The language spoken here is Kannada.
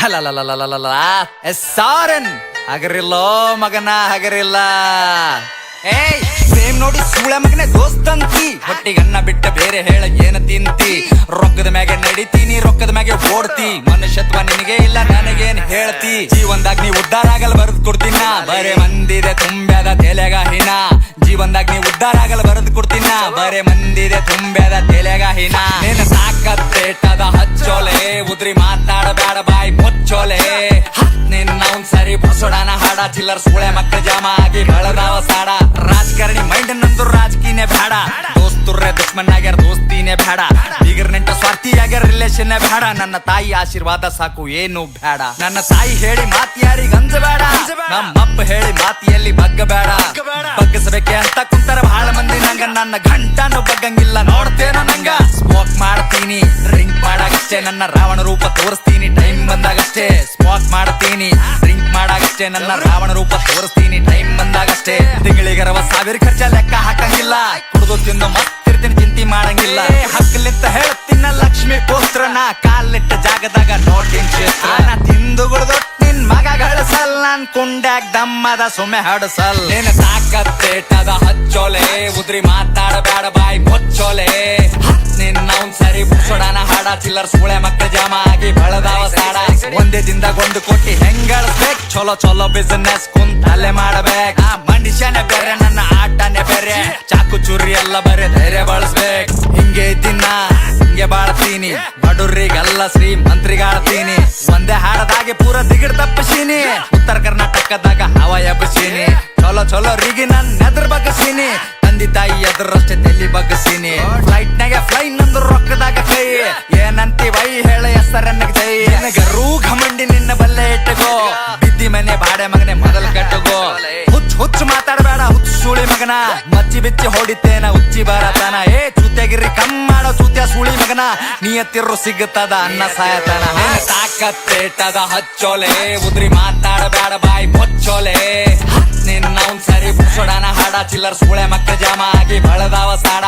ಅಲ್ಲಲ್ಲ ಸಾರನ್ ಹಗರಿಲ್ಲೋ ಮಗನ ಹಗರಿಲ್ಲ. ಏಯ್ ಸೇಮ್ ನೋಡಿ ಸೂಳೆ ಮಗನೇ ದೋಸ್ತಂತಿ, ಹೊಟ್ಟಿಗನ್ನ ಬಿಟ್ಟ ಬೇರೆ ಹೇಳ ಏನ ತಿಂತಿ. ರೊಕ್ಕದ ಮ್ಯಾಗೆ ನಡಿತೀನಿ, ರೊಕ್ಕದ ಮ್ಯಾಗೆ ಓಡ್ತಿ, ಮನುಷ್ಯತ್ವ ನಿನಗೆ ಇಲ್ಲ ನನಗೇನ್ ಹೇಳ್ತಿ. ಜೀವನದಾಗ ನೀ ಉದ್ದಾರ ಆಗಲ್ ಬರೆದು ಕೊಡ್ತೀನ, ಬರೇ ಮಂದಿದೆ ತುಂಬ್ಯಾದ ತೆಲೆಗ ಹಿನ. ಜೀವನದಾಗ ನೀ ಉದ್ದಾರ ಆಗಲ್ ಬರೆದು ಕೊಡ್ತೀನ, ಬರೇ ಮಂದಿದೆ ತುಂಬ್ಯಾದ ತೆಲೆಗ ಹಿನ. ನಿನ್ನ ಸಾಕತ್ತೇಟದ ಹಚ್ಚೋಲೆ, ಉದ್ರಿ ಮಾತಾಡಬೇಡ ಬಾಯಿ ಮುಚ್ಚೋಲೆ. ನಿನ್ನ ಅವ್ನ್ ಸರಿ ಬಸೋಡಾನ ಹಾಡ, ಚಿಲ್ಲರ್ ಸೂಳೆ ಮಕ್ಕಳ ಜಾಮ ಆಗಿ ಬೆಳದಾವ ಸಾಡ. ರಾಜಕಾರಣಿ ಮೈಂಡ್ ನಂದು ರಾಜಕೀಯನೇ ಬೇಡ, ದೋಸ್ತುರ್ರೆ ದುಶ್ಮನ್ ಆಗ್ಯಾರ ದೋಸ್ತಿನೇ ಬೇಡ. ಬೀಗರ್ ನೆಂಟ ಸ್ವಾರ್ಥಿ ಆಗ್ಯಾರ ರಿಲೇಷನ್ ಬೇಡ. ನನ್ನ ತಾಯಿ ಆಶೀರ್ವಾದ ಸಾಕು ಏನು ಬೇಡ. ನನ್ನ ತಾಯಿ ಹೇಳಿ ಮಾತಿ ಯಾರಿಗ ಅಂಜಬೇಡ, ನಮ್ಮಪ್ಪ ಹೇಳಿ ಮಾತಿಯಲ್ಲಿ ಬಗ್ಗಬೇಡ. ಬಗ್ಗಸಬೇಕೆ ಅಂತ ಕುಂತಾರ ಬಹಳ ಮಂದಿ ನಂಗ, ನನ್ನ ಗಂಟನು ಬಗ್ಗಂಗಿಲ್ಲ ನೋಡ್ತೇನೋ ನಂಗ. ಸ್ಮೋಕ್ ಮಾಡ್ತೀನಿ ಡ್ರಿಂಕ್ ಮಾಡಾಗಷ್ಟೇ, ನನ್ನ ರಾವಣ ರೂಪ ತೋರಿಸ್ತೀನಿ ಟೈಮ್ ಬಂದಾಗಷ್ಟೇ. ಸ್ಮೋಕ್ ಮಾಡ್ತೀನಿ ಡ್ರಿಂಕ್ ಮಾಡಾಗಷ್ಟೇ, ನನ್ನ ರಾವಣ ರೂಪ ತೋರಿಸ್ತೀನಿ ಟೈಮ್ ಬಂದಾಗಷ್ಟೇ. ತಿಂಗಳಿಗರವ ಸಾವಿರ ಖರ್ಚ ಲೆಕ್ಕ ಹಾಕಂಗಿಲ್ಲ, ಕುಡಿದು ತಿಂದು ಮತ್ತಿರ್ತೀನಿ ಚಿಂತೆ ಮಾಡಂಗಿಲ್ಲ. ಹಕ್ಕಲಿಂತ ಹೇಳ್ತೀನ ಲಕ್ಷ್ಮಿ ಪುತ್ರನ, ಕಾಲಿಟ್ಟ ಜಾಗದಾಗ ನೋಟಿನ್ ಕ್ಷೇತ್ರ. ತಿಂದು ಗುಡ್ದು ನಿನ್ ಮಗ ಗಳಿಸಲ್, ನನ್ ಕುಂಡ್ಯಾಗ ದಮ್ಮದ ಸುಮ್ಮೆ ಹಡಸಲ್. ನಿನ್ನ ಸಾಕತ್ತೇಟದ ಹಚ್ಚೋಲೆ, ಉದ್ರಿ ಮಾತಾಡಬೇಡ ಬಾಯಿ ಮುಚ್ಚೋಲೆ. ನಿನ್ನ ಅವ್ನ್ ಸರಿ ಬುಸೋಡಾನ ಹಾಡ, ಚಿಲ್ಲರ್ ಸೂಳೆ ಮಕ್ಕಳ ಜಾಮ ಆಗಿ ಬೆಳದಾವ ಸಾಡ. ಒಂದೇ ದಿನದಾಗ 1 ಕೋಟಿ ಹೆಂಗಳಿಸ್ಬೇಕು, ಚಲೋ ಚಲೋ ಬಿಸಿನೆಸ್ ಕುಂತಲ್ಲೇ ಮಾಡಬೇಕು. ಮನುಷ್ಯನೇ ಬೇರೆ ನನ್ನ ಆಟನೇ ಬೇರೆ, ಚಾಕು ಚೂರಿ ಎಲ್ಲ ಬರೇ ಧೈರ್ಯ ಬಳಸ್ಬೇಕು. ಹಿಂಗೆ ದಿನ ಹಿಂಗೆ ಬಾಳ್ತೀನಿ, ಬಡುರ್ರಿಗೆಲ್ಲ ಶ್ರೀಮಂತ್ರಿಗಾಳ್ತೀನಿ. ಒಂದೇ ಹಾಡದಾಗೆ ಪೂರ ದಿಗಿಡ್ ತಪ್ಪಿಸೀನಿ, ಉತ್ತರ ಕರ್ನಾಟಕದಾಗ ಹವ ಎಬ್ಬಸೀನಿ. ಚಲೋ ಚಲೋ ರಿಗೆ ನನ್ನ ಎದ್ರ ಬಗ್ಗಸೀನಿ, ತಂದಿ ತಾಯಿ ಎದ್ರಷ್ಟೇ ತೆಲಿ ಬಗ್ಗಸೀನಿ. ಫ್ಲೈಟ್ ನಾಗ ಫ್ಲೈ ನಂದು ರೊಕ್ಕದಾಗ ಕೈ, ಏನಂತಿ ವೈ ಹೇಳ ಹೆಸರನ್ನ ಜೈ. ನಿನಗರೂ ಘಮಂಡಿ ನಿನ್ನ ಬಲ್ಲೆ ಇಟ್ಟಗೋ, ಬಿದ್ದಿ ಮನೆ ಬಾಡೆ ಮಗನೆ ಮೊದಲು ಕಟ್ಟಗೋ. ಹುಚ್ಚು ಮಾತಾಡಬೇಡ ಹುಚ್ಚು ಸುಳಿ ಮಗನ, ಮಚ್ಚಿ ಬಿಚ್ಚಿ ಹೊಡಿತೇನ ಉಚ್ಚಿ ಬರತನ. ಏ ಚೂತ್ಯಾಗಿರಿ ಕಮ್ ಮಾಡೋ ಚೂತ್ಯ ಸುಳಿ ಮಗನ, ನಿಯತ್ತಿರು ಸಿಗುತ್ತದ ಅನ್ನ ಸಾಯತನ. ತಾಕತ್ತೇಟದ ಹಚ್ಚೋಲೆ, ಉದ್ರಿ ಮಾತಾಡಬೇಡ ಬಾಯಿ ಮುಚ್ಚೋಲೆ. ನಿನ್ನ ಅವ್ನ್ ಸರಿ ಬುಸೋಡಾನ ಹಾಡ, ಚಿಲ್ಲರ್ ಸೂಳೆ ಮಕ್ಕಳ ಜಾಮ ಆಗಿ ಬೆಳದಾವ ಸಾಡ.